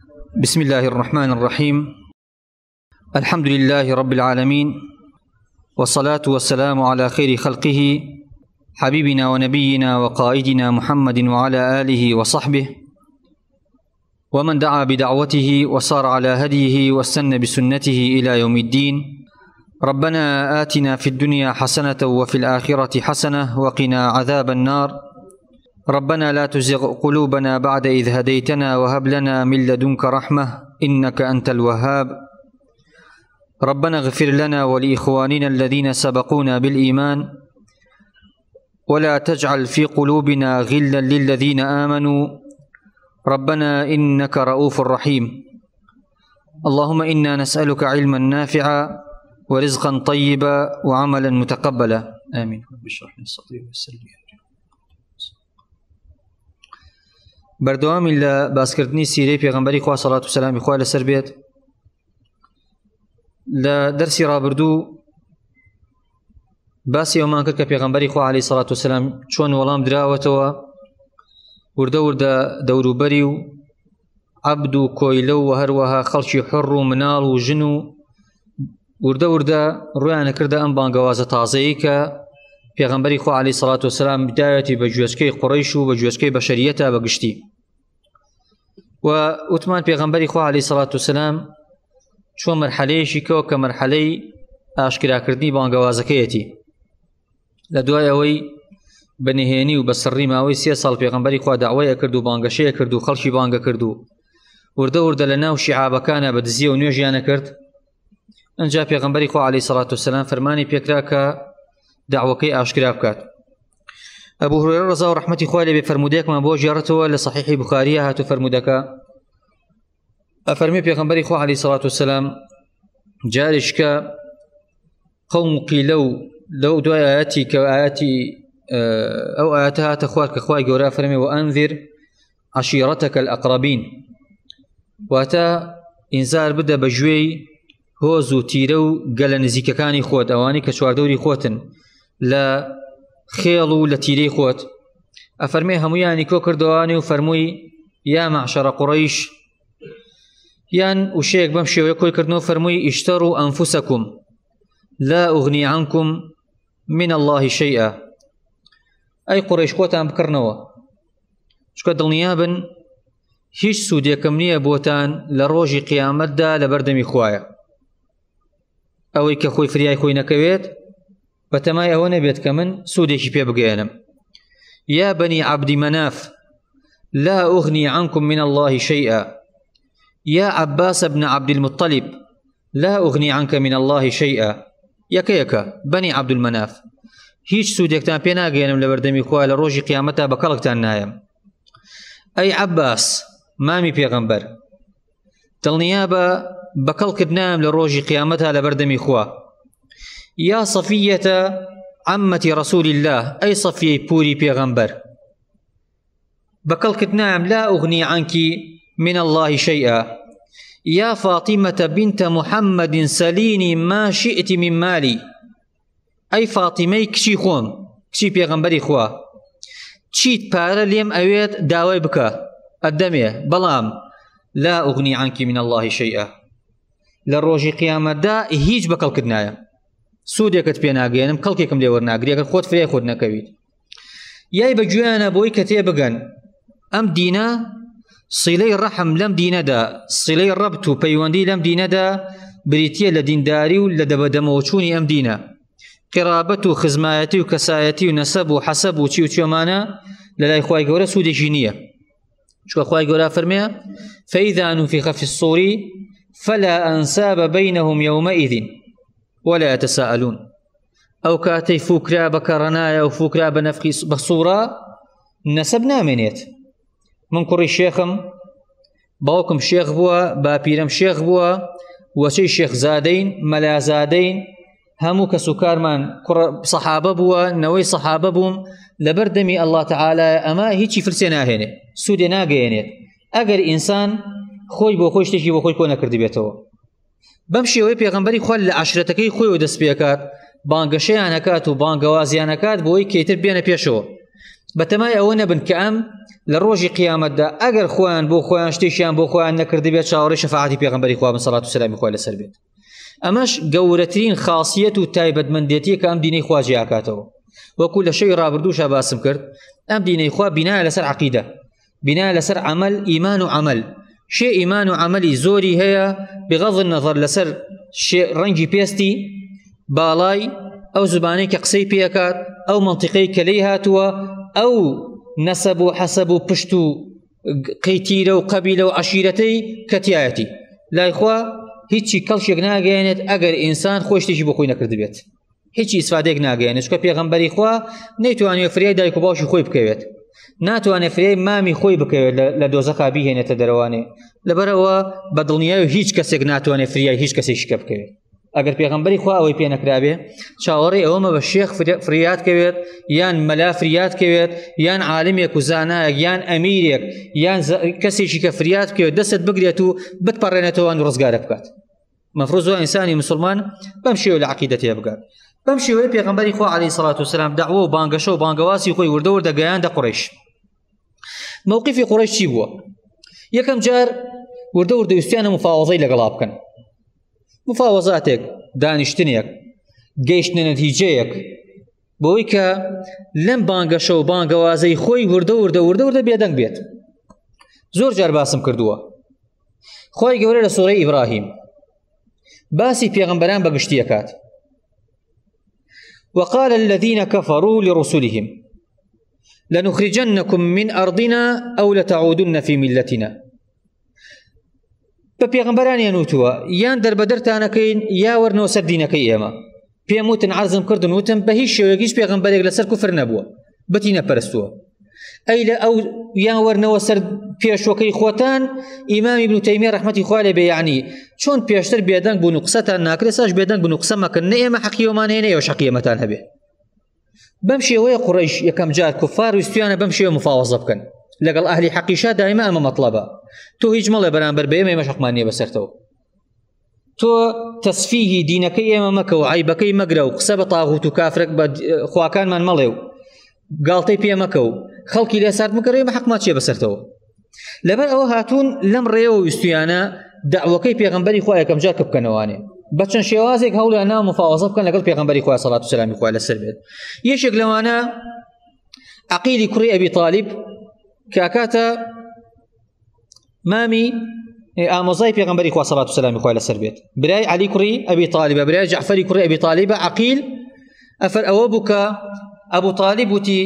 بسم الله الرحمن الرحيم. الحمد لله رب العالمين، والصلاة والسلام على خير خلقه حبيبنا ونبينا وقائدنا محمد وعلى آله وصحبه ومن دعا بدعوته وصار على هديه واستنى بسنته إلى يوم الدين. ربنا آتنا في الدنيا حسنة وفي الآخرة حسنة وقنا عذاب النار. ربنا لا تزغ قلوبنا بعد إذ هديتنا وهب لنا من لدنك رحمة إنك أنت الوهاب. ربنا اغفر لنا ولإخواننا الذين سبقونا بالإيمان ولا تجعل في قلوبنا غلا للذين آمنوا ربنا إنك رؤوف رحيم. اللهم إنا نسألك علما نافعا ورزقا طيبا وعملا متقبلا آمين. رب اشرح لي صدري ويسر لي أمري. بردوام إلا باسكردني سيري پیغمبري خوا صلاة والسلام خوا لسر بيت لدرسي رابردو باسی ئەومان کرد کە پێغەمبەری خوا عەلەیهی سەڵات وسەلام چۆن وەڵام دراوەتەوە وردە وردە دەوروبەری و عەبد و کۆیلە و هەروەها خەڵکی حڕ و مناڵ و ژن و وردە وردە ڕوویانە کردە ئەم بانگەوازە تازەیی کە پێغەمبەری خوا عەلەیهی سەڵات وسەلام بدایەتی بە گوێچکەی قوڕەیش و بە گوێچکەی بەشەریەتە بەگشتی و وتمان پێغەمبەری خوا عەلەیهی سەڵات وسەلام چۆن مەرحەلەیەکی کەوە کە مەرحەلەی ئاشکراکردنی بانگەوازەکەیەتی لە دوای ئەوەی بەنهێنی و بەسڕی ماوەی 3 ساڵ پێغەمبەری خوا داوای ئەکرد و بانگەشەیە کرد و خەڵکی بانگە کرد و وردە وردە لە ناو شیعابەکانە بەدزیە و نوێژیانە کرد. ئەنجا پێغەمبەری خوا عەلەیهی سەڵات وسەلام فەرمانی پێکرا کە داوەکەی ئاشکرا بکات. ئەبوو هورەیرە ڕەزا و ڕەحمەتی خوا لێبێ فەرمودەیەکمان بۆ ژێڕێتەوە لە صەحیحی بوخاریە هاتوو فەرمودەکە ئەفەرمێ پێغەمبەری خوا عەلەیهی سەڵات وسەلام جاریش کە قەوم قیلە و لەو دوای ئاەتی کە ئاەتی ئەو ئاەتە هاتە خوار کە خوای گەورە فەرمێ وەئەنذر عەشیرەتەکە الئەقرەبین واتە ئینزار بدە بە گوێی هۆز و تیرە و گەلە نزیکەکانی خۆت ئەوانی کە چواردەوری خۆتن لە خێڵ و لە تیرەی خۆت. ئەفەرمێ هەموویانی کۆ کردەوانی و فەرمووی یا مەعشەرە قوڕەیش یان وشەیەک بەم شێوەیە کۆی کردنەوە فەرمووی ئیشتەڕوا ئەنفوسەکوم لا ئوغنی عنکم من الله شەیئا. ئەی قوڕەیش خۆتان بکڕنەوە چکە دڵنیا بن هیچ سوودێکم نییە بۆتان لە ڕۆژی قیامەتدا لە بەردەمی خوایە. ئەوەی کە خۆی فریای خۆی نەکەوێت بەتەمای ئەوە نەبێت کە من سوودێکی پێ بگەێنم. یا بەنی عەبدی مەناف لا ئوغنی عنکم من الله شەیئا یا عەباس بن عەبد المطەلیب لا ئوغنی عنک من الله شەیئا. یەکەیەکە بەنی عەبد المەناف هیچ سوودێکتان پێ ناگەێنم لە بەردەمی خوا لە ڕۆژی قیامەتدا بە کەڵکتان نایەم. ئەی عەباس مامی پێغەمبەر دڵنیا بە کەڵکت نایەم لە ڕۆژی قیامەتدا لە بەردەمی خوا. یا صەفیەتە عەمەتی ڕەسوولی الله ئەی صەفیەی پووری پێغەمبەر بە کەڵکت نایەم لا ئوغنی عنکی من الله شەیئا. یا فاطمة بنت محمد سليني ما شئت من مالي ئەی فاتیمەی کچی خۆم کچی پێغەمبەری خوا چیت پارە لێم ئەوێت داوای بکە ئەدەمێ بەڵام لا ئوغنی عنکی من الله شەیئا لە ڕۆژی قیامەتدا هیچ بە کەڵکت نایە سوودێکت پێ ناگەێنم کەڵکێکم لێ وەرناگری ئەگەر خۆت فریای خۆت نەکەویت. یای بە گوێیانە بۆی کە تێبگەن ئەم دینە سیلەی ڕەحم لەم دینەدا سیلەی ڕەبت و پەیوەندی لەم دینەدا بریتیە لە دینداری و لە دەبەدەمەوەچوونی ئەم دینە. قرابەت و خزمایەتی و کەسایەتی و نەسەب و حەسەب و چی و چێمانە لە لای خوای گەورە سوودێکی نییە. چکە خوای گەورە فەرمێ فەئیذا نوفخ فی الصوور فلا ئەنساب بەینەهم یەومەئیذ ولا يتساءلون. ئەو کاتەی فوکرا بە کەڕەنایە و فوکرا بە نەفخی بە سوورە نەسەب نامێنێت. من کوڕی شێخم باوکم شێخ بووە باپیرم شێخ بووە وەچەی شێخ زادەین مەلا زادەین هەموو کەس و کارمان سەحابە بووە نەوەی سەحابە بووم لە بەردەمی ئەڵڵا تەعالە ئەمە هیچی فرسێ ناهێنێ سوودێ ناگەیەنێت ئەگەر ئینسان خۆی بۆ خۆی شتێکی بۆ خۆی کۆ نەکردی بێتەوە. بەم شێوەی پێغەمبەری خوا لە عەشرەتەکەی خۆی و دەست پێکات بانگەشەیان ئەکات و بانگەوازیان ئەکات بۆی کەیتر بێنە پێشەوە بەتەمای ئەوە نەبن کە ئەم لە ڕۆژی قیامەتدا ئەگەر خۆیان بۆ خۆیان شتێکیان بۆ خۆیان نەکردی بێت چاوەڕێی شەفاعەتی پێغەمبەری خوا بن سەڵات و سەلامی خوا لەسەر بێت. ئەمەش گەورەترین خاصیەت و تایبەتمەندێتیە کە ئەم دینەی خوا جێیاکاتەوە. وەکو لە شەوی ڕابردووشە باسم کرد، ئەم دینەی خوا بینایە لەسەر عەقیدە، بینایە لەسەر عەمەل، ئیمان و عەمەل. شێ ئیمان و عەمەلی زۆری هەیە بغەض النەظەر لەسەر ڕەنگی پێستی باڵای ئەو زبانەی کە قسەی پێکات، ئەو مەنتیقەی کە لێی هاتووە، ئەو نەسەب و حەسەب و پشت و قەیتیرە و قەبیلە و عەشیرەتەی کە تایەتی لای خوا هیچی کەڵشێک ناگەیەنێت ئەگەر ئینسان خۆی شتێکی بۆ خۆی نەکرد بێت، هیچی ئیسفادەیەک ناگەیەنێت. چونکە پێغەمبەری خوا نەیتوانێت فریای دایک و باوکی خۆی بکەوێت، ناتوانێت فریای مامی خۆی بکەوێت لە دۆزەخا بیهێنێتە دەرەوانێ. لەبەرەوە بەدڵنیایی هیچ کەسێک ناتوانێت فریای هیچ کەسێکی شکە بکەوێت. ئەگەر پێغەمبەری خوا ئەوەی پێ نەکرابێ چاوەڕێی ئەوەمە بە شێخ فریات کەوێت، یان مەلا فریات کەوێت، یان عالمێک و زانایەک، یان ئەمیرێک، یان کەسێکی کە فریات بکەوێت دەست بگرێت و بتپەڕێنێتەوە و ڕزگارە بکات. مەفروض ئینسانی مسلمان بەم شێوە لە عەقیدەتێ بگات. بەم شێوەیە پێغەمبەری خوا عەلەیهی سەڵات وسەلام دەعوە و بانگەشە و بانگەواسی خۆی وردە وردە گەیاندە قوڕەیش. موقفی قوڕەیش چی بووە؟ یەکەم جار وردە وردە ویستیانە مفاوەزەی لەگەڵا بکەن، مفاوەزاتێک، دانیشتنێک، گەیشتنە نەتیجەیەک، بۆی کە لەم بانگەشە و بانگەوازەی خۆی وردە وردە بێدەنگ بێت. زۆر جار باسم کردووە خۆی گەورە لە سوورەی ئیبراهیم باسی پێغەمبەران بەگشتی ئەکات. وقال الذين كفروا لرسلهم لنخرجنكم من أرضنا أو لتعودن في ملتنا. بە پێغەمبەرانیان وتووە یان دەربەدەرتانەکەین یا وەرنەوە سەر دینەکەی ئێمە. پێم وتن عەرزم کردن وتم بە هیچ شێوەیەکیش پێغەمبەرێک لەسەر کوفر نەبووە، بەتی نەپەرستووە. ئەی لە ئەو یان وەرنەوە سەر پێشوەکەی خۆتان. ئیمام ئیبن تەیمیە ڕەحمەتی خوا لێ بێ یعنی چۆن پێشتر بێدەنگ بوون و قسەتان ناکرێت ساش بێدەنگ بوون و قسە مەکەن، نە ئێمە حەقیەوەمان هەیە نە ئێوەش حەقیەمەتان هەبێ. بەم شێوەیە قوڕەیش یەکەم جار کوفار ویستیانە بەم شێوە مفاوەزە بکەن لەگەڵ ئەهلی حەقیشا. دایما ئەمە مەطلەبە، تۆ هیچ مەڵێ بەرامبەر بە ئێمە ئێمەش حەقمان نییە بەسەرتەوە، تۆ تەسفیهی دینەکەی ئێمە مەکە و عیبەکەی مەگرە و قسە بە تاغوت و کافرەک بە خواکانمان مەڵێ و گاڵتەی پێ مەکە و خەڵکی لێ سارد مەکەرێ ئێمە حەقمان چیە بەسەرتەوە. لەبەر ئەوە هاتوون لەم ڕێەوە ویستیانە دەعوەکەی پێغەمبەری خوا یەکەم جار کە بکەنەوانێ بە چەند شێوازێک هەوڵیان ناو مفاوەزە بکەن لەگەڵ پێغەمبەری خوا سەڵات و سەلامی خوا لەسەر بێت. یەکێک لەوانە عەقیلی کوڕی ئەبی طالیب کاکاتە مامی ئامۆزای پێغەمبەری خوا سەڵات و سەلامی خوا لەسەر بێت، برای عەلی کوڕی ئەبی طالیبە، برای جەعفەری کوڕی ئەبی طالیبە. عەقیل ئەفەر ئەوە بوو کە ئەبوو طالیب وتی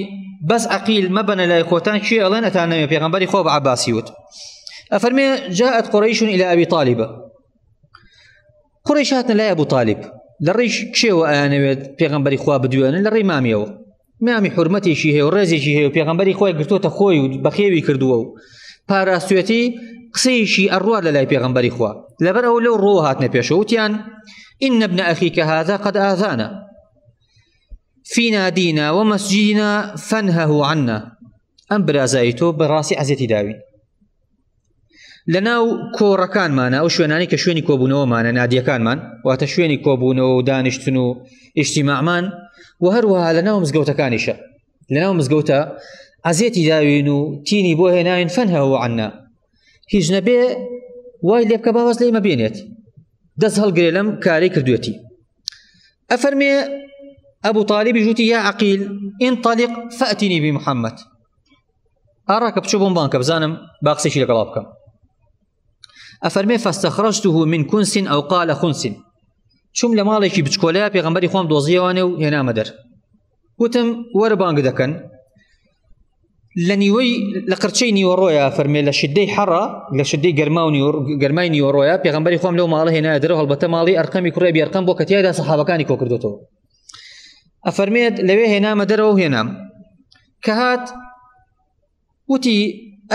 بەس عەقیل مەبەنە لای خۆتان چی ئەڵێن ئەتان نەوێ. پێغەمبەری خوا بە عەباسی وت ئەفەرمێ جاءت قڕەیش إلى أبي طالبة. قڕەیش هاتنە لای ئەبوو طالیب لە ڕێی کێوە ئەیانەوێت پێغەمبەری خوا بدوێنن، لە ڕێی مامیەوە. مامی حورمەتێکی هەیە و ڕێزێکی هەیە و پێغەمبەری خۆی گرتوتە خۆی و بەخێوی کردووە و پاراستوێتی قسەیشی ئەڕوات لە لای پێغەمبەری خوا. لەبەر ئەو لەو ڕۆ هاتنە پێشەوە وتیان إن ابن أخيك هذا قد آذانا فينا دينا ومسجدنا فانهه عنا. ئەم برازایی تۆ بەڕاستی عەزیەتی داوین لەناو کۆڕەکانمانە، ئەو شوێنانی کە شوێنی کۆبوونەوەمانە، نادیەکانمان واتە شوێنی کۆبوونەوە و دانیشتن و ئیجتیماعمان، و هەروەها لەناو مزگەوتەکانیشە. لەناو مزگەوتە عەزیەتی داوین و تینی بۆ هێناوین فەنهەه عەنا، هیچ نەبێ وای لێ بکە باوەز لە ئێمە بێنێت، دەست هەڵگرێ لەم کارەی کردوێتی. ئەفەرمێ ئەبوو طالیبی ژووتی یا عەقیل انطەلیق فەئتینی بمحەممەد، ئاڕاکە بچۆ بۆم بانکە بزانم با قسەیشی لەگەڵا بکەم. ئەفەرمێ فاستەخرەجته من كنس أو قال خنس، چوم لە ماڵێکی بچکۆلەیە پێغەمبەری خۆم دۆزیەوانێ و هێنامە دەر. وتم وەرە بانگ دەکەن لە نیوەی لە قرچەی نیوەڕۆیە. فەرمێ لە شدەی حەڕە، لە شدەی گەرمای نیوەڕۆیە پێغەمبەری خۆم لەو ماڵە هێنایە دەرەوە، هەڵبەتە ماڵی ئەرقەمی کوڕی ئەبی ئەرقەم بۆ کە تیایدا سەحابەکانی کۆ کردوتەوە. ئەفەرمێت لەوێ هێنامە دەرەوە و هێنام کە هات وتی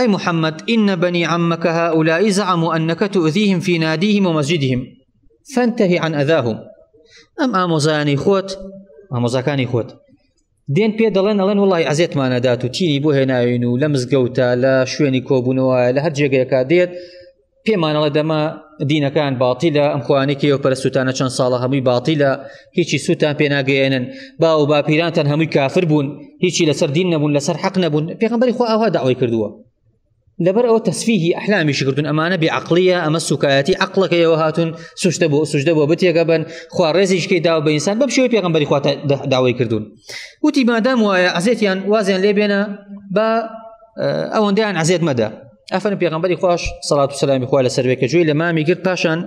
أي محمد إن بني عمك هؤلاء زعموا أنك تؤذيهم في ناديهم ومسجدهم فانتهي عن أذاهم. أم آموزاني خوت ئامۆزاکانی خۆت دێن پێ دەڵێن ئەڵێن وڵی عەزیەتمانە دات و تینی بۆ هێناوین و لە مزگەوتە لە شوێنی کۆبوونەوە لە هەر جێگەیەکە دێت پێمانەڵە دەما دینەکان باتیلە ئەم خوانێکیەوە پەرستوتانە چەند ساڵە هەمووی باتیلە هیچی سووتان پێناگەێنن با و باپیرانتان هەمووی کافر بوون هیچی لەسەر دین نەبوون لەسەر حەق نەبوون پێغەمبەری خوا ئەوها داوای کردووە لەبەر ئەوە تەسفیهی ئەحلامیشی کردوون ئەمانە بێعەقڵیە ئەمە سوکایەتی عەقڵەکەیەوە هاتوون سوژدە بۆ بتێگە بن خوا ڕێزیشکەی داوە بە ئینسان بەم شێوەی پێغەمبەری خوا داوای کردوون وتی مادام وایە عەزێتیان وازیان لێ بێنە بە ئەوەندەیان عەزێت مەدە ئەفەرمێ پێغەمبەری خوش سەڵات و سەلامی خوا لەسەر بێ کە گوێی لە مامی گرت پاشان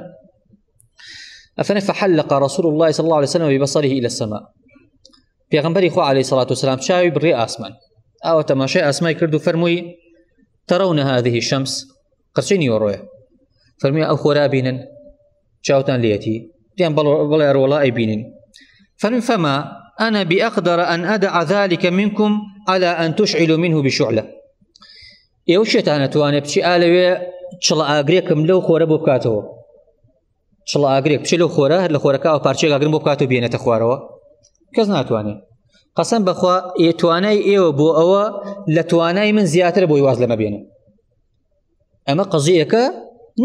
ئەفەرمێ فحلق رسول الله صلى الله عليه وسلم ببصره إلى السماء پێغەمبەری خوا عليه الصلاة والسلام چاوی بڕێ ئاسمان ئەوە تەماشای ئاسمای کرد و فەرمووی ترون هذه الشمس قرچەی نیوەڕۆیە فەرمووی ئەو خۆرا بینن چاوتان لێتی دیان بەڵێ ئەروەڵا ئەیبینین فەرمووی فما أنا بأقدر أن أدع ذلك منكم على أن تشعلوا منه بشعلة ئێوە شێتان نەتوانێت بچی ئالەوێ چڵە ئاگرێکم لەو خۆرە بۆ بکاتەوە چڵە ئاگرێک بچێ لەو خۆرە لە خۆرەکەوە پارچێک ئاگرم بۆ بکاتەوە بێنێتە خوارەوە کەس ناتوانێت قەسەم بەخوا توانای ئێوە بۆ ئەوە لە توانای من زیاتر بۆی واز لەمە بێنم ئەمە قەزیەکە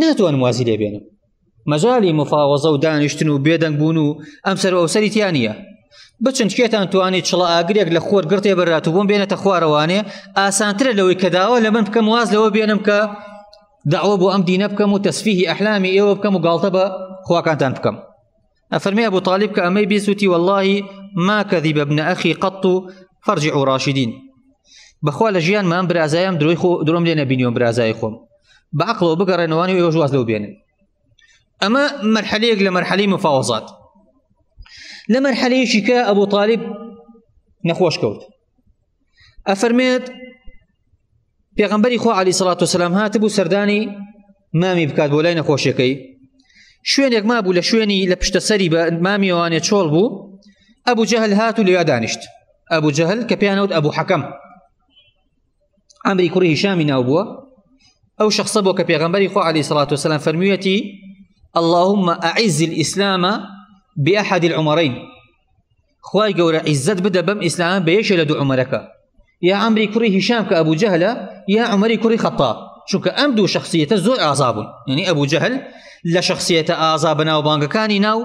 ناتوانم وازی لێ بێنم مەجالی مفاوەزە و دانیشتن و بێدەنگ بوون و ئەم سەر ئەو سەری تیان نییە بچن شێتان توانێت چڵە ئاگرێک لە خۆر گرتێ بەرات و بۆم بێنێتە خوارەوانێ ئاسانترە لەوەی کە داوە لە من بکەم واز لەوە بێنم کە دعوە بۆ ئەم دینە بکەم و تەسفیهی ئەحلامی ئێوە بکەم و گاڵتە بە خواکانتان بکەم ئەفەرمێ ئەبوو طالب کە ئەمەی بیسوتی والله ما كذب ابن أخي قط فارجعوا راشدين بەخوا لە ژیان مام برازایم درۆم لێ نەبینیوم برازای خۆم بەعەقڵەوە بگەڕێنەوانی و ئێوەش واز لەو بێنن ئەمە مەرحەلەیەک لە مەرحەلەی مفاوەزات لە مەرحەلەیەکی کە ئەبوو طالب نەخۆش کەوت ئەفەرمێت پێغەمبەری خوا عەلەیهی سەڵات وسەلام هاتبوو سەردانی مامی بکات بۆ لای نەخۆشیەکەی شوێنێک مابوو لە شوێنی لە پشتە سەری بە مامی ئەوانێ چۆڵ بوو ئەبوو جەهل هات و لێوا دانیشت ئەبوو جەهل کە پێیانەوت ئەبوو حەکەم عەمری کوڕی هیشامی ناو بووە ئەو شەخصە بۆ کە پێغەمبەری خوا عەلەیهی سەڵات وسەلام فەرموویەتی اللهم أعز الإسلام بأحد العمرين خواي گەورە عیزت بدە بەم ئیسلامە بە یەکێ لە دوو عومەرەکە یا عەمری کوڕی هیشام کە ئەبوو جەهلە یا عومەری کوڕی خەطاب چونکە ئەم دوو شەخصیەتە زۆر ئازا بوون یعنی ئەبوو جەهل لە شەخصیەتە ئازا بەناوبانگەکانی ناو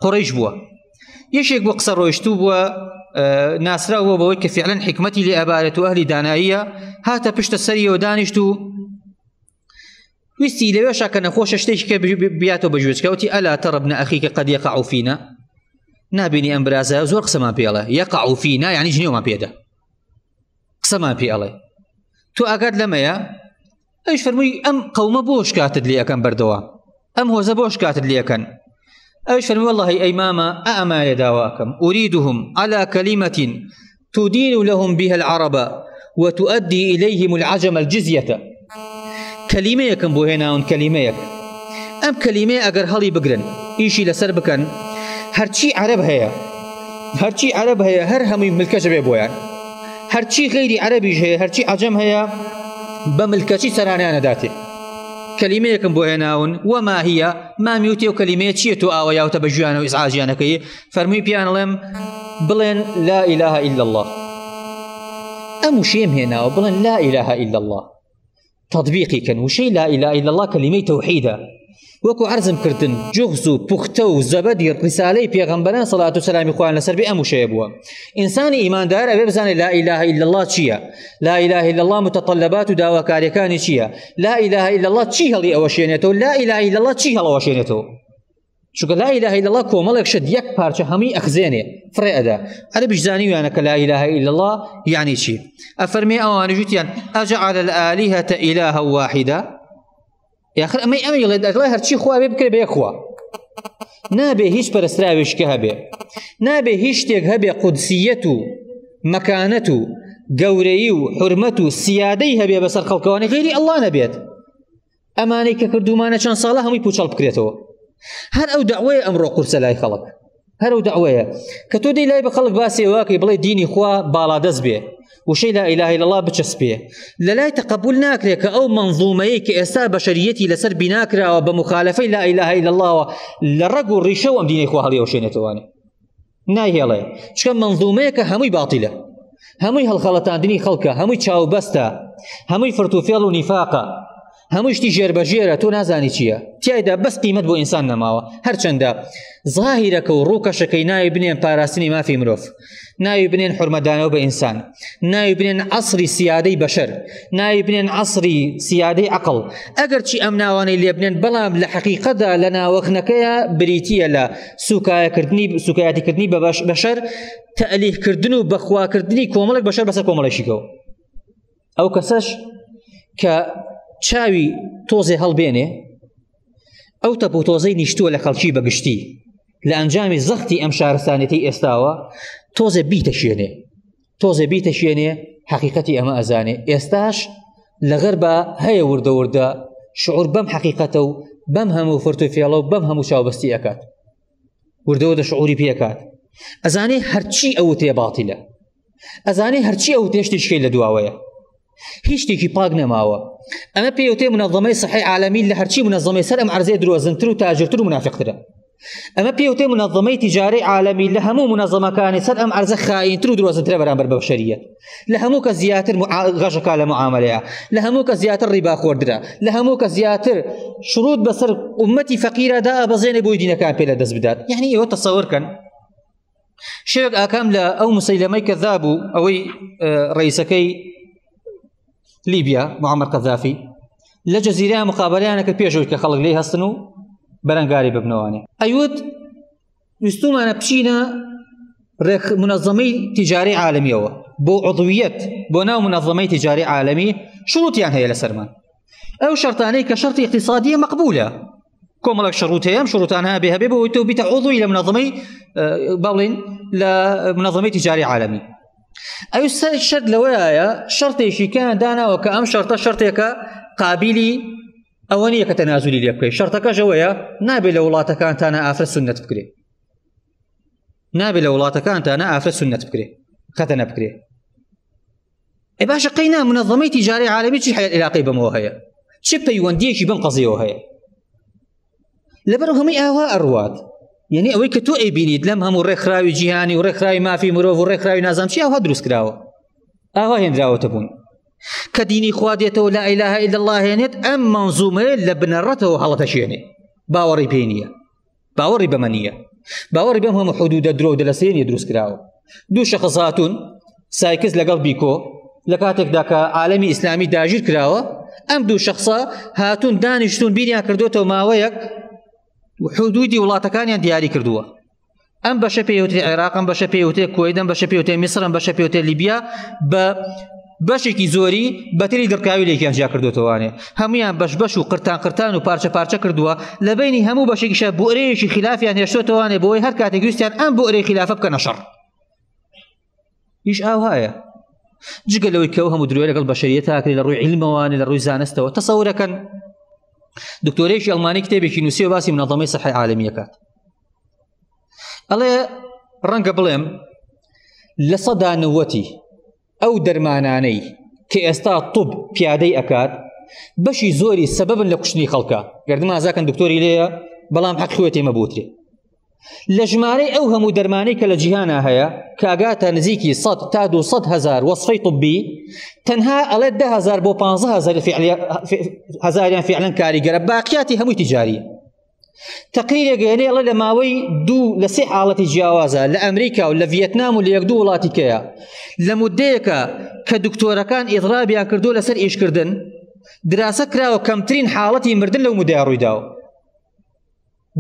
قوڕیش بووە یەشێک بۆ قسە ڕۆیشتوو بووە ناسراوە بەوەی کە فعلا حکمەتی لێ ئەبارێت و ئەهلی داناییە هاتە پشتە سەریەوە دانیشت و ویستی لەوێشا کە نەخۆشە شتێکی کە بیاتەوە بەژوێچکە وتی ئەلا تەڕە ابن ئەخیکە قەد یەقع فینا نابینی ئەم برازایە زۆر قسەمان پێڵێ یەقع فینا یعنی ژنێومان پێدە قسەمان پێڵێ تۆ ئاگات لەمەیە ئەویش فەرمووی ئەم قەومە بۆ شکاتت لێ ئەەکەن بەردەوام ئەم هۆزە بۆ شکاتت لێ ئەەکەن ئەویش فەرمووی والله ئەی مامە ئەمایە داواکەم أريدهم على كلمة تدين لهم بها العرب وتؤدي إليهم العجم الجزية کەلیمەیەکم بۆ هێناون کەلیمەیەک ئەم کەلیمەیە ئەگەر هەڵی بگرن ئیشی لەسەر بکەن هەرچی عەرەب هەیە هەر هەمووی ملکەش بێ بۆیان هەرچی غەیری عەرەبیش هەیە هەرچی عەجەم هەیە بە ملکەچی سەرانیانەداتێ کەلیمەیەکم بۆ هێناون وما هي مامی وتی ئەو کەلیمەیە چییە تۆ ئاوە یاوتە بە ژیانە و ئیزعاجیانەکەی فەرمووی پیانەڵێم بڵێن لا إله إلا الله ئەم وشەیەم هێناوە بڵێن لا إله إلا الله تطبيقي كان وشي لا إله إلا الله كلمة توحيدة وكو عرزم كردن جغزو بوختو زبدي رسالي بيغمبران صلاة والسلام إخوان لسر بأمو شيبوا إنساني إيمان دار أبي بزاني لا إله إلا الله تشيا لا إله إلا الله متطلبات داوا كاريكاني تشيا لا إله إلا الله تشيها لي أوشينيتو لا إله إلا الله تشيها لأوشينيتو شو لا إله إلا الله كومالك شد يك بارشة همي أخزيني فريئة أنا بجزاني وأنا لا إله إلا الله يعني شيء أفرمي أواني جوتيان أجعل الآلهة إلها واحدة يا أخي أمي يغلد أغلى هرشي خوا بيبكر بيخوا نابي هيش برستراويش كهبه نابي هيش تيغهبه قدسيته مكانته قوريو حرمته سياديها بيه بسر خلقواني غيري الله نبيت أماني كردومانة شان صالة همي بوشال بكريتو هر أو دعوة أمر قرص لا يخلق هر أو دعوة كتودي لا يبخلق باسي واقي بلاي ديني خوا بالا دزبه وشي لا إله إلا الله بچسبه لا يتقبل ناكرك أو منظومة كأسا بشريتي لسر بناكرا وبمخالفة لا إله إلا الله لرقو الرشو أم ديني خوا هلي وشينتواني ناي هلاي شكا منظومة كهمي باطلة همي هالخلطان ديني خلقه همي تشاو بستا همي فرتوفيل ونفاقه هەموو شتی ژێربەژێرە تۆ نازانی چییە تیایدا بەس قیمەت بۆ ئینسان نەماوە هەرچەندە ظاهیرەکە و ڕووکەشەکەی ناوی بنێن پاراستنی مافی مرۆڤ ناوی بنێن حورمەتدانەوە بە ئینسان ناوی بنێن عەسری سیادەی بەشەر ناوی بنێن عەسری سیادەی عەقڵ ئەگەر چی ئەم ناوانەی لێ بنێن بەڵام لە حەقیقەتدا لە ناوەخنەکەیە بریتیە لە سوکایەتیکردنی بە بەشەر تەئەلیفکردن و بەخواکردنی کۆمەڵێک بەشەر بەسەر کۆمەڵێکیکەوە ئەو کەسەش کە چاوی تۆزێ هەڵبێنێ ئەو تەپ و تۆزەی نیشتووە لە خەڵکی بەگشتی لە ئەنجامی زەختی ئەم شارستانێتی ئێستاوە تۆزێ بیتەشێنێ حەقیقەتی ئەمە ئەزانێ ئێستاش لە غەربە هەیە وردە وردە شعور بەم حەقیقەتە و بەم هەموو فرتوفێڵە و بەم هەموو چاوبەستی ئەکات وردە وردە شعوری پێکات ئەزانێ هەرچی ئەو تێ باتیلە ئەزانێ هەرچی ئەو تێشتی شکەی لە دواوەیە هیچ شتێکی پاک نەماوە ئەمە پێوتێ منەظەمەی سەحی عالەمی لە هەرچی منەظەمەی سەر ئەم عەرزەیە درۆزنتر و تاجرتر و منافقترە ئەمە پێوتێ منەظەمەی تیجاری عالەمی لە هەموو منەظەمەکانی سەر ئەم عەرزە خائینتر و درۆزنترە بەرامبەر بە بەشەریەت لە هەموو کە زیاتر غەژەکا لە معاملەیە لە هەموو کە زیاتر ڕیباخۆردرە لە هەموو کە زیاتر شروط بەسەر ئومەتی فەقیرەدا ئەبەزێنێ بۆی دینەکان پێ لەدەست بدات یعنی ئێوە تەسەوورکەن شێوێک ئاکام لە ئەو مسەیلەمەی کەذاب و ئەوەی ڕئیسەکەی لیبیا معەمەر قەذافی لە جەزیرەیە مقابلەیانەکە پێشەوەی کە خەڵک لێی هەستن و بەرەنگاری ببنەوانێ ئەیوت ویستومانە بچینە منەظەمەی تیجاری عالەمیەوە بۆ عضویەت بۆ ناو منەظەمەی تیجاری عالەمی شروطیان هەیە لەسەرمان ئەو شەرطانەی کە شەرطی اقتصادیە مەقبولە کۆمەڵێک شروط هەیە شروطان هەبێ بۆ تۆ بیتە عضوی لە منەظەمەی باڵێن لە منەظەمەی تیجاری عالەمی ئەو شەرط لەوەیە شەرتێکی کان داناوە کە ئەم شەرتە شەرتێکە قابلی ئەوە نییە کە تەنازولی لێ بکەیت شەرتەکەش ئەوەیە نابێت لە وڵاتەکانتانە ئافرەت سونەت بکرێت نابێت لە وڵاتەکانتانە ئافرەت سونەت بکرێت خەتەنە بکرێت ئەی باشە قەینا منەظەمەی تیجاری عالەمی چی علاقەی بەمەوە هەیە چه پەیوەندیەکی بەم قەزیەوە هەیە لەبەرەوە هەمووی ئاوا ئەڕوات یعنی ئەوەی کە تۆ ئەیبینیت لەم هەموو ڕێکخراوی جیهانی و ڕێکخراوی مافی مرۆڤ و ڕێکخراوی نازام چی ئاوا دروست کراوە ئاوا هێنراوەتە بوون کە دینی خوا دێتەوە لا ئیلاهە ئیلا الله هێنێت ئەم مەنزومەیە لە بنەڕەتەوە هەڵەتەشێنێ باوەڕی پێ نییە باوەڕی بەمە نییە باوەڕی بەم هەموو حدودە درۆ دەلەسێنیە دروست کراوە دوو شەخص هاتوون سایکس لەگەڵ بیکۆ لە کاتێکدا کە عالەمی ئیسلامی داگیر کراوە ئەم دوو شەخصە هاتوون دانیشتون بیریان کردوتەوە ماوەیەک حدودی وڵاتەکانیان دیاری کردووە ئەم بەشە پێوتری عێراق ئەم بەشە پێوتێ کوێت ئەم بەشە پێوتێ میسر ئەم بەشە پێوتێ لیبیا بە بەشێکی زۆری بەتری دڕکاوی لێکیان جیا کردوتەوانێ هەمویان بەش و قرتان و پارچە کردووە لە بینی هەموو بەشێکیشە بۆئرەیەکی خلافیان هێشتوانێ بۆی هەر کاتێک ویستیان ئەم بۆئرەی خلافە بکەنە شەڕ هیچ ئاوایە جگە لەوەی کە هەموو دروێ لەگەڵ بەشەریەت تاکرێت لە ڕووی عیلمەوانێ لە ڕووی زانستەوە تەسەورەکەن دکتۆرێکی ئەڵمانی کتێبێکی نووسیوە باسی منەظەمەی سەحی عالەمیەکات ئەڵێ ڕەنگە بڵێم لە سەدا نەوەتی ئەو دەرمانانەی کە ئێستا طب پیادەی ئەکات بەشی زۆری سەبەبن لە کوشتنی خەڵکە گەردم ئازاکەن دکتۆری لێیە بەڵام حەق خوێ تێمە بوترێ لە ژمارەی ئەو هەموو دەرمانەی کە لە جیهانە هەیە کە ئاگاتە نزیکی 100 تا 200,000 وەصفەی طبی تەنها ئەڵێ 10,000 بۆ 15,000 فعلەن کاریگەرە باقیاتی هەمووی تیجاریە تقریرێک هێنێ ئەڵێ لە ماوەی 2 لە 3 حاڵەتی جیاوازە لە ئەمریکا و لە ڤیەتنام و لە 1-2 وڵاتیکەیە لە مودەیەکە کە دکتۆرەکان ئیضرابیان کردو لەسەر ئیشکردن دراسە کراوە کەمترین حاڵەتی مردن لەو مودەیە ڕوویداوە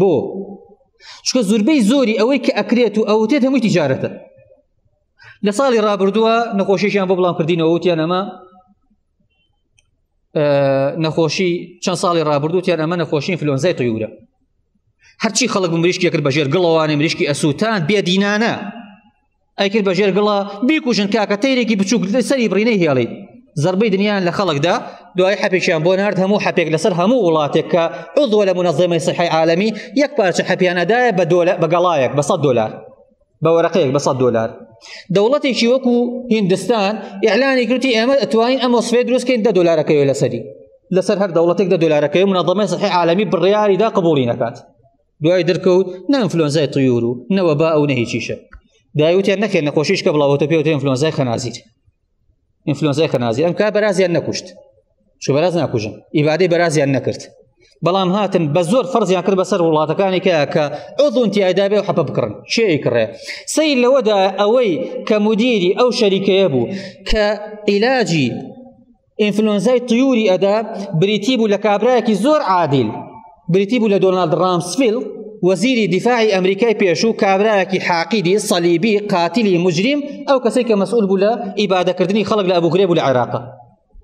بۆ چکە زۆربەی زۆری ئەوەی کە ئەکرێت و ئەوتێت هەمووی تیجارەتە لە ساڵی ڕابردووە نەخۆشیشیان بۆ بڵام کردینەوە وتیان ئەمە نەخۆشی چەند ساڵی ڕابردووتیان ئەمە نەخۆشی ئینفلۆنزای طیورە هەرچی خەڵک مریشکی کرد بەژێر گڵەوانێ مریشکی ئەسووتان بێدینانە ئەیکرد بەژێر گڵە بیکوژن کاکە تەیرێکی بچووک سەری بڕینەی هێڵی زەربەی دنیایان لە خەڵکدا دوای حەپێکیان بۆ نارد هەموو حەپێک لەسەر هەموو وڵاتێک کە عضوە لە منەظەمەی سەحی عالەمی یەک پارچە حەپیانەدایە بە گەڵایەک بە $100 بە وەرەقەیەک بە $100 دەوڵەتێکی وەکو هیندستان ئیعلانی کردی ئێمە ئەتوانین ئەم وەسفەیە دروستکەین $10 لەسەری لەسەر هەر دەوڵەتێک $10 منەظەمەی سەحی عالەمی بڕیاریدا قبوڵی نەکات دوای دەرکەوت نە ئینفلۆنزای طیور و نەوەبا ئەو نە هیچیشە دایوتیان نەکرد نەخۆشیش کە بڵاوەتە پێوتە ئینفلۆنزای خەنازیر ئینفلۆنزای خەنازیر ئەم کا بەرازیان نەکوشت چۆ بەراز ناکوژن ئیبادەی بەرازیان نەکرد بەڵام هاتن بە زۆر فەرزیان کرد بەسەر وڵاتەکانێکە کە عوضون تیایدا بێ و حەپە بکڕن شێی کڕێ سەیر لەوەدا ئەوەی کە مدیری ئەو شەریکەیە بوو کە عیلاجی ئینفلۆنزای طیوری ئەدا بریتی بوو لە کابرایەکی زۆر عادل بریتی بوو لە دۆنالد رامسفیل وەزیری دیفاعی ئەمریکای پێشوو کابرایەکی حاقیدی سەلیبی قاتیلی مجرم ئەو کەسێک کە مەسئول بوو لە ئیبادەکردنی خەڵک لە ئەبوغرێب و لە عێراق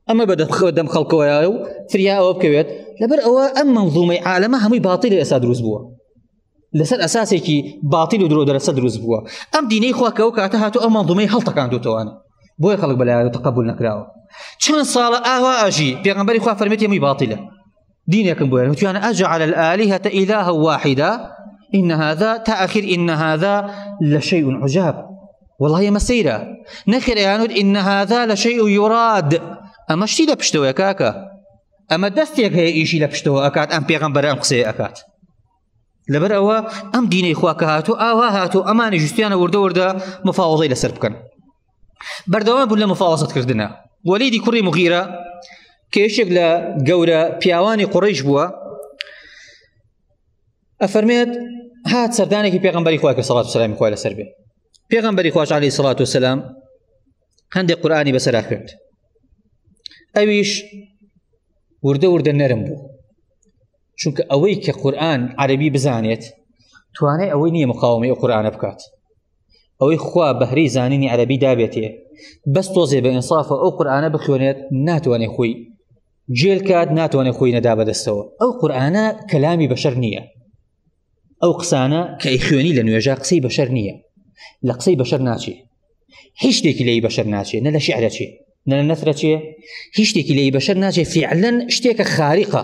ئەمە بەدەم خەڵکەوەیە و فریا ئەوە بکەوێت لەبەر ئەوە ئەم مەنظومەی عالەمە هەمووی باتیلی ئێستا دروست بووە لەسەر ئەساسێکی باتیل و درۆ دەرەسە دروست بووە ئەم دینەی خوا کە ئەو کاتە هاتوو ئەم مەنظومەی هەڵتەکاندوتەوەوانە بۆیە خەڵک بەلایەوە تەقبول نەکراوە چەند ساڵە ئاوا ئاژی پێغەمبەری خوا فەرمێت هەمووی باتیلە دینێکم بۆیە وتیانە ئەجعل الآلهة إلها واحدة إن هذا تأخير إن هذا لشيء عجاب والله مسيرة نخير يانود إن هذا لشيء يراد أما شتي لبشتوى كاكا أما دستيك هي إيشي لبشتوى أكاد أم بيغمبر أم قصي أكاد لبر أوا أم ديني خواك هاتو آوا هاتو أماني جستيانا وردا مفاوضي لسر بكن بردوان بولا مفاوضة كردنا وليدي كري مغيرة كيشك لقورة بياواني قريش بوا أفرميت هات سردانك بيغمبري خواك صلاة والسلام خواه لسر بي بيغمبري خواش عليه الصلاة والسلام هندي قرآني بسر أخرت أويش ورده نرم بو چونکە ئەوەی کە قورئان عەرەبی بزانێت توانای ئەوەی نییە مقاومەی ئەو قورئانە بکات ئەوەی خوا بەهرەی زانینی عەرەبی دابێتێ بەس تۆزێ بە ئینسافە ئەو قورئانە بخوێنێت ناتوانێ خۆی جێل کات ناتوانێ خۆی نەدا بەدەستەوە ئەو قورئانە کەلامی بەشەر نییە ئەو قسانە کە ئەیخوێنی لە نوێژا قسەی بەشەر نییە لە قسەی بەشەر ناچێ هیچ شتێکی لێی بەشەر ناچێ نە لە شیعرە چێ نە لە نەثرە چێ هیچ شتێکی لێی بەشەر ناچێ فعلەن شتێکە خارقە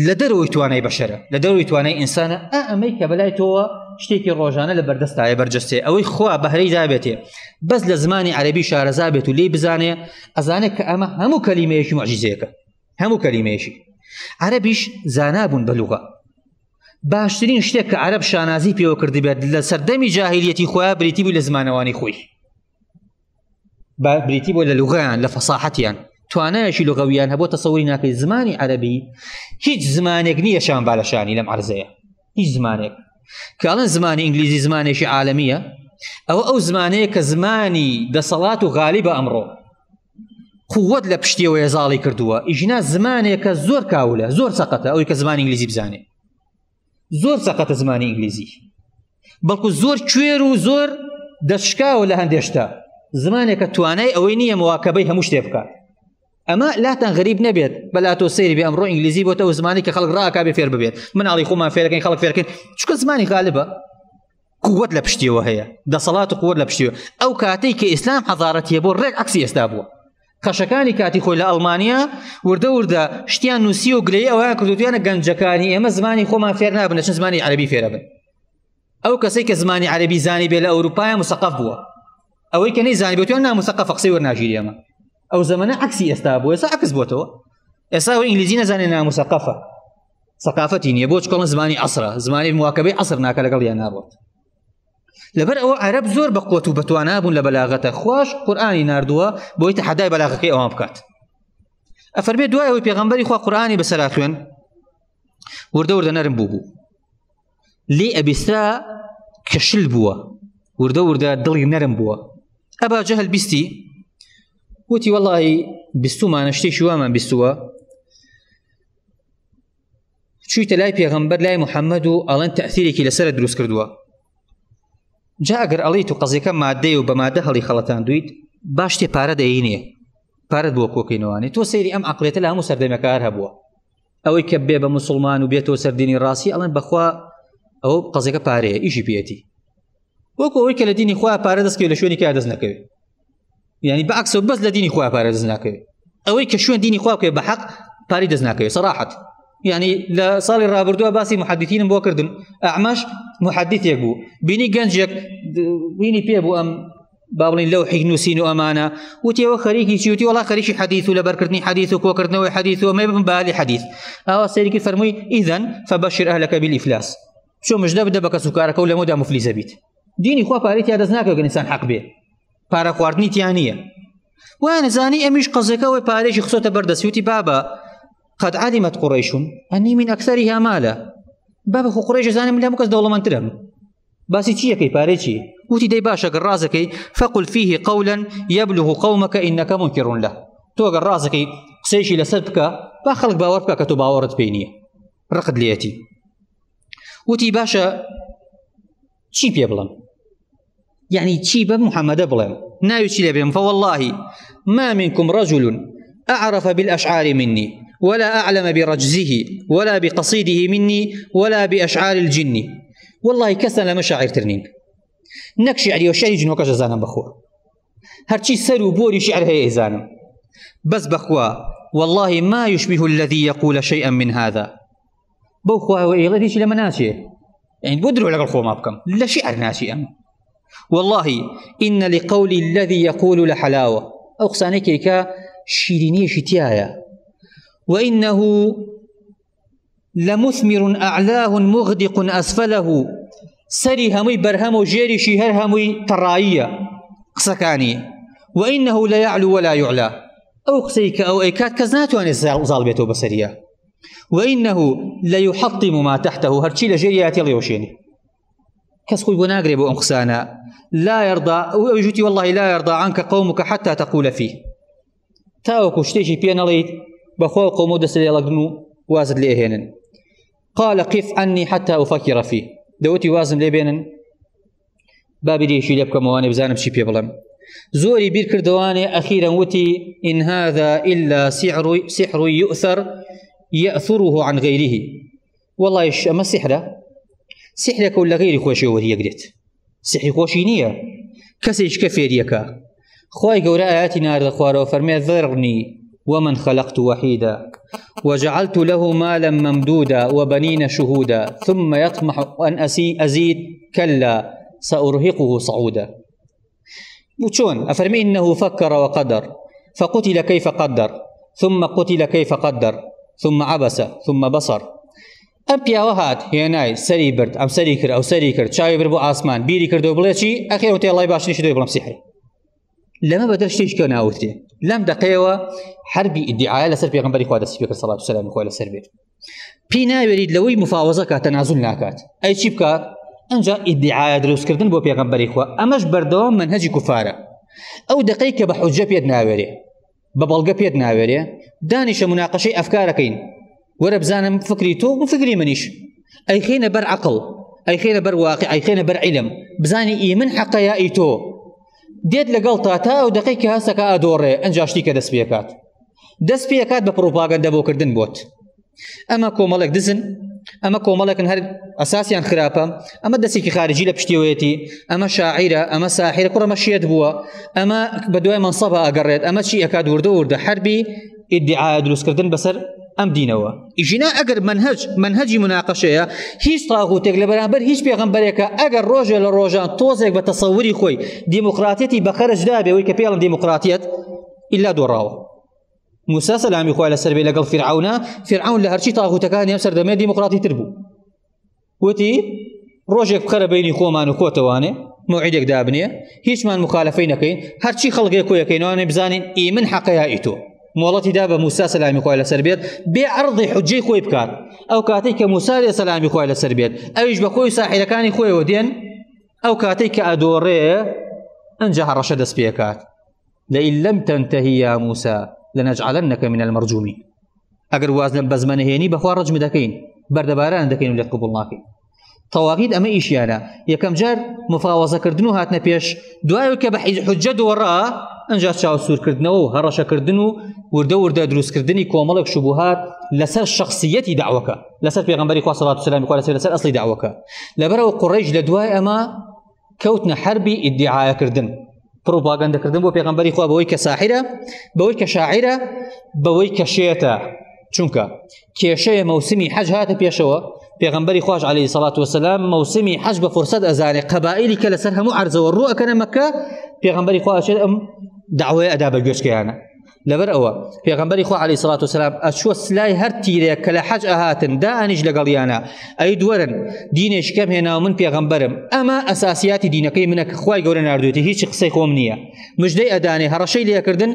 لە دەرەوەی توانای بەشەرە لە دەرەوەی توانای ئینسانە ئەمەی کە بەلای تۆوە شتێکی ڕۆژانە لە بەردەستایە بەرجەستێ ئەوەی خوا بەهرەی دابێتێ بەس لە زمانی عەرەبی شارەزا بێت و لێی بزانێ ئەزانێت کە ئەمە هەموو کەلیمەیەکی موعجیزەیەکە هەموو کەلیمەیەکی عەرەبیش زانابوون بە لوغە باشترین شتێک کە عەرەب شانازی پێوە کردی بێت لە سەردەمی جاهیلیەتی خۆیان بریتی بوو لە زمانەوانی خۆی بریتی بوو لە لوغەیان لە فەساحەتیان توانایشی لغویان هەبوو تەسەوری ناکەی زمانی عەرەبی هیچ زمانێک نییە شان بالەشانی لەم عەرزەیە هیچ زمانێک کاڵن زمانی ئینگلیزی زمانێکی عالەمیە ئەو زمانەیە کە زمانی دەسەڵات و غالیبە ئەمڕۆ قووەت لە پشتیەوە هێزاڵی کردووە ئیژنا زمانێکە زۆر کاولە زۆر سەقەتە ئەوەی کە زمانی ئینگلیزی بزانێ زۆر سەقەتە زمانی ئینگلیزی بەڵکو زۆر کوێر و زۆر دەشکاوە لە هەندێشتا زمانێکە توانای ئەوەی نییە مواکەبەی هەموو شتێ بکات ئەمە لاتان غەریب نەبێت بەلا تۆ سەیری بێ ئەمڕۆ ئینگلیزی بۆتە و زمانی کە خەڵک ڕاکا بێ فێر ببێت مناڵی خۆمان فێرەکەین خەڵک فێرەکەین چونکە زمانی غالبە قووەت لە پشتیەوە هەیە دەسەڵات و قووەت لە پشتیەوە ئەو کاتەی کە ئیسلام حەضارەتیە بۆ ڕێک عەکسی ئێستا بووە خەشەکانی کاتی خۆی لە ئەڵمانیا وردە شتیان نووسی و گلەیی ئەویان کردوتیانە گەنجەکانی ئێمە زمانی خۆمان فێر نابن چەند زمانی عەرەبی فێرە بن ئەو کەسەی کە زمانی عەرەبی زانی بێ لە ئەوروپایە مسەقەف بووە ئەوەی کە نەیزانی بێتیان نامسەقەفە قسەی وەرناژیری ئەمە ئەو زەمانە عەکسی ئێستا بووە ئێستا عەکس بۆتەوە ئێستا ئینگلیزی نەزانێ نامسەقەفە سەقافەتی نییە بۆ چکۆڵن زمانی عەسرە زمانی مواکەبەی عەسر ناکە لەگەڵ یان نابڕێت لەبەر ئەوە عەرەب زۆر بە قووەت و بەتوانا بوون لە بەلاغەتە خوش قورئانی ناردووە بۆی تەحەدای بەلاغەکەی ئەوان بکات ئەفەرمێ دوای ئەوەی پێغەمبەری خوا قورئانی بەسەرا خوێن وردە نەرم بوو لێ ئەبیسترا کەشل بووە وردە دڵی نەرم بووە ئەبا جەهل بیستی وتی وەڵڵاهی بیستومانە شتێکی وامان بیستووە چوویتە لای پێغەمبەر لای محەممەد و ئەڵێن تەئثیرێکی لەسەرە دروست کردووە جا ئەگەر ئەڵێیت و قەزیەکە مادەی و بە مادە هەڵی خەڵەتان دویت باش تێ پارە دەهینێ پارەت بۆ کۆکەینەوانی تۆ سەیری ئەم عەقڵێتە لە هەموو سەردەمێکار هەبووە ئەوەی کە بێ بە موسڵمان و بێتەوە سەردینی ڕاستی ئەڵێن بەخوا ئەو قەزیەکە پارەیە ئیشی پێێتی وەکو ئەوەی کە لە دینی خوا پارە دەستکەوێت لە شوێنی کار دەست نەکەوێت یعنی بەعکسەوە بەس لە دینی خوا پارە دەست ناکەوێت ئەوەی کە شوێن دینی خوا بکەوێت بە حەق پاری دەست ناکەوێت سەراحەت يعني لا صار الرابردوها باسي محدثين بوكردن أعمش محدث يقبو بيني جنجك بيني بيبو أم بابلين لوحي نسين أمانة وتي وخريكي شوتي والله خريشي حديث ولا بركرتني حديث وكوكرتنا حديث وما يبن بالي حديث سيرك فرمي إذن فبشر أهلك بالإفلاس شو مش دبك سكارك ولا مدى مفلس بيت ديني خوا باريتي هذا زناك وإنسان حق به بارا خواردني تيانية وأنا زاني أميش قصدك وباريش خصوت بردسيوتي بابا قد علمت قريش أني من أكثرها مالا بابا خو قريش زاني من لا مكس دولة من ترم باسي تشي كي باريشي وتي دي باشا قرازكي فقل فيه قولا يبلغ قومك إنك منكر له تو قرازكي سيشي لسبك باخلق باورك كتو باورت بيني رقد ليتي وتي باشا تشي بيبلم يعني تشي بمحمد بلم نايو تشي بيبلم فوالله ما منكم رجل أعرف بالأشعار مني ولا أعلم برجزه ولا بقصيده مني ولا بأشعار الجن والله كسنا لمشاعر ترنين نك شعري وشعري جنوك جزانا بخوا هرشي سرو بوري شعر هي زانم بس بخوا والله ما يشبه الذي يقول شيئا من هذا بخوا وإيغديش لما ناشي يعني بدروا لك الخوة ما بكم لا شعر ناشي والله إن لقول الذي يقول لحلاوة أقصاني كيكا شيرينية شتيايا وإنه لمثمر أعلاه مغدق أسفله سري همي برهم جيري شهر همي ترائية قسكاني وإنه لا يعلو ولا يعلى أو قسيك أو إيكات كزناتو أن ظالبيته بسرية وإنه لا يحطم ما تحته هرشي لجيريات يليوشيني كسخوي وناقرب أنقسانا لا يرضى وجوتي والله لا يرضى عنك قومك حتى تقول فيه تاوكو شتيشي بياناليت بخوا قومو دسلي لقنو وازد ليهنن قال قف عني حتى أفكر فيه دوتي وازن ليبينن بابي ديشي لبكم واني بزانم شي بيبلم زوري بير كردواني أخيرا وتي إن هذا إلا سحر يؤثر يأثره عن غيره والله أما سحرك ولا غيري خوشي وهي قدت سحري خوشينية كسيش كفيريكا خواي قورا آياتي نار الخوارو فرمي ذرني ومن خلقت وحيدا وجعلت له مالا ممدودا وبنين شهودا ثم يطمح أن أزيد كلا سأرهقه صعودا وشون أفرمي إنه فكر وقدر فقتل كيف قدر ثم قتل كيف قدر ثم عبس ثم بصر أبيا وهات هناي سري برد أم سري كر أو سري كر شاي بربو آسمان بيري كردو بلاشي أخيرا وتي الله يباشني شدو يبلم سحري لما بدرش تيش كان أوتي لم دقيوة حربي ادعاء لسر بيغنبري خواد السبيكر صلى الله عليه وسلم خواد السر بير بينا يريد لوي مفاوضة كتنازل ناكات أي شيء بكات أنجا ادعاء دروس كردن بو بيغنبري خوا أمش بردوم منهج كفارة أو دقيقة بحجة بيد ناوري ببلغة بيد ناوري دانش مناقشة أفكاركين وربزانم فكري تو وفكري منيش أي خينا بر عقل أي خينا بر واقع أي خينا بر علم بزاني إيمن حقيقي تو ديت لقلطة تا أو دقيقة هسكا أدوري أنجاشتي كدس بيكات ببروباغندا بو كردن بوت أما كومالك دزن أما كومالك نهر أساسيا خرابة أما دسيكي خارجي لبشتيويتي أما شاعرة أما ساحرة كرة مشيت بوا أما بدوي منصبها أقريت أما شي أكاد ورد حربي ادعاء دروس كردن بسر أم دينوا إجينا أجر منهج مناقشة هيش طاغوتك لبرامبر هيش بيغمبرك أجر روجا لروجان توزك بتصوري خوي ديمقراطيتي بخرج دابي ويكبيل ديمقراطية إلا دوراو موسى سلام يخوي على سربي لقل فرعون لهرشي طاغوتك كان يمسر دمي ديمقراطي تربو وتي روجك بخر بيني خومان وخوتواني موعدك دابني هيش من مخالفينكين هرشي خلقي كويا كينواني بزانين إيمن حقيقيتو مولاتي دابا موسى سلامي خويا لسربيت بعرض حجي خوي بكات او كاتيك موسى سلامي خويا لسربيت ايش بخوي ساحر كان خويا ودين او كاتيك ادوري انجح الرشد سبيكات لئن لم تنتهي يا موسى لنجعلنك من المرجومين اگر وازن بزمن هيني بخوار رجم دكين بردباران دكين ولي قبولناكي طواغيت اما ايشيانا يكم جار مفاوضه كردنو هاتنا بيش دوايو كبحي حجه وراه انجا شاو سور كردنو هرشا كردنو ورده دروس كردني كوملك شبهات لسر شخصيتي دعوك لسر پیغمبري خو صلى الله عليه وسلم لسر اصلي دعوك لبرو قريش لدواي اما كوتنا حربي ادعاء كردن بروباغندا كردن بو پیغمبري خو بوي كساحره بوي كشاعره بوي كشيتا چونكا كيشه موسمي حج هات بيشوا پیغمبري خواج عليه الصلاة والسلام موسمي حج بفرصة أزاني قبائلي كلا سرها معرضة والرؤى كان مكة پیغمبري خواج دعوة أداب الجوش كيانا لبر أو في غنبري خو عليه الصلاة والسلام أشوى سلاي هرتي كلا حج أهاتن دا أنيج لقليانا أي دورن دينش كم هنا ومن في غنبرم أما أساسيات دينك منك خواي قولنا نردوتي هيش قصي خومنية مش دي أداني هرشي لي كردن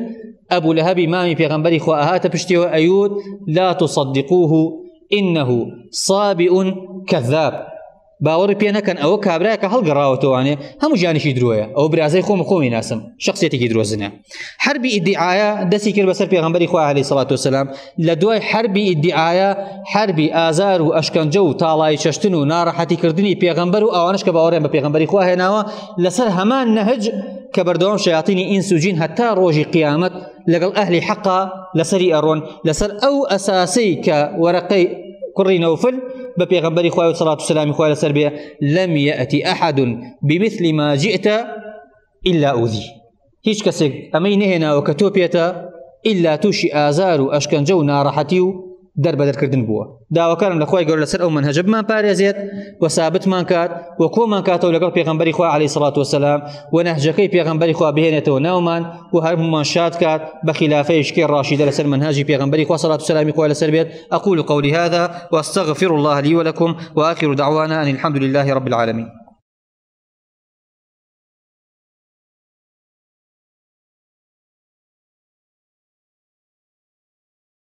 أبو لهب إمامي في غنبري خو أهات بشتي أيود لا تصدقوه إنه صابئ كذاب باوەڕی پێ نەکەن ئەوە کابراایە کە هەڵگەڕاوەتەوانێ هەموو ژیانیشی درۆیە ئەو برازەی خۆمی ناسم شخصیەتێکی درۆزنە حربی ئیدعایە دەستی کرد بەسەر پێغەمبەری خوا عەلەیهی سەڵات وسەلام لە دوای حربی ئیدعایە حربی ئازار و ئەشکەنجە و تاڵای چەشتن و ناڕەحەتیکردنی پێغەمبەر و ئەوانش کە باوەڕیان بە پێغەمبەری خوا هێناوە لەسەر هەمان نەهج کە بەردەوام شەیاطینی ئینس و جین هەتا ڕۆژی قیامەت لەگەڵ ئەهلی حەقا لەسەری ئەڕۆن لەسەر ئەو ئەساسەی کە وەرەقەی كري نوفل ببيغمبري خواه صلاة والسلام خواه لسربية لم يأتي أحد بمثل ما جئت إلا أوذي هيش كسك أمين هنا وكتوبيتا إلا توشي آزار وأشكنجو نارحتيو در بدر كردن بوا دا وكرم لخواه يقول لسر أو منهج ما باريزيت وثابت من كات وكو من كاتو لقل بيغمبري خواه عليه الصلاة والسلام ونهجكي بيغمبري خواه بهنته نومان وهرم من شاد كات بخلافه يشكي الراشد لسر منهجي بيغمبري خواه صلاة والسلام خواه لسر بيت أقول قولي هذا وأستغفر الله لي ولكم وآخر دعوانا أن الحمد لله رب العالمين.